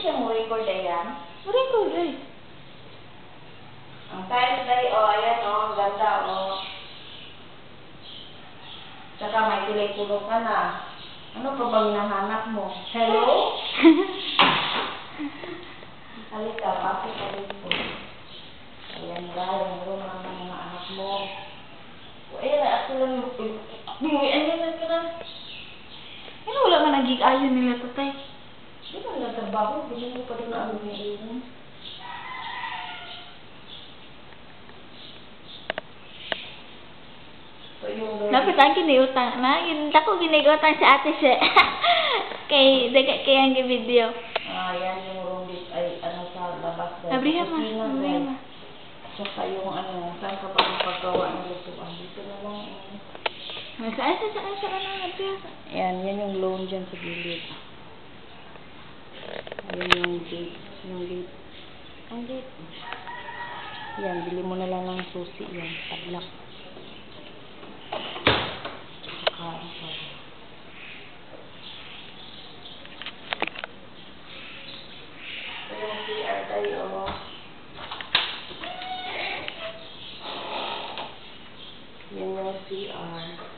siya mo record ayan? Record eh. Ang tiles day, oh, ayan, oh, ang ganda, oh. Tsaka may telepono ka na. Ano pa bang hinahanap mo? Hello? Halika, pasok ka dito. Ayan ba, yung room ng mga anak mo. O, ayan na, ako lang, ayan na ka na. Ano wala man nagig-ayon nila tatay? Di ba nagtrabaho? Hindi mo pa rin na ano yung iyon. So, yung Dapat ang giniutang na, yun ako ginigutang sa ate siya. Kay daga kay ang video. yan yung room dito, ay ano sa labas. Abrihan ma, Kusina, abrihan ma. Tsaka yung ano, saan ka ba magpagawa ng lutuan? Dito na lang. Saan na abrihan? Yan yung loan dyan sa gilid. Ayan yung gate. Yung gate. Ang gate. Yan, bili mo na lang ng susi yan. Padlock. Tsaka ano pa. So yung CR tayo. Yan yung CR.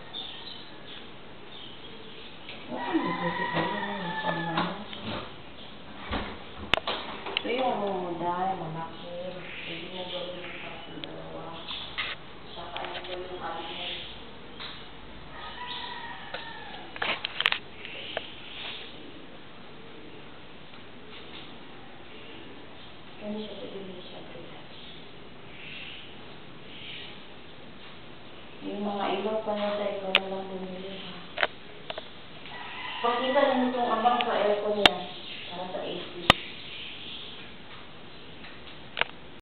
So yung umuday, malaki. Hindi mo gawin yung parang dalawa. Saka yung gawin cabinet. Kani siya pwede siya. Yung mga ilaw pa na tayo na lang bumili. Pakita rin itong abang sa aircon yan.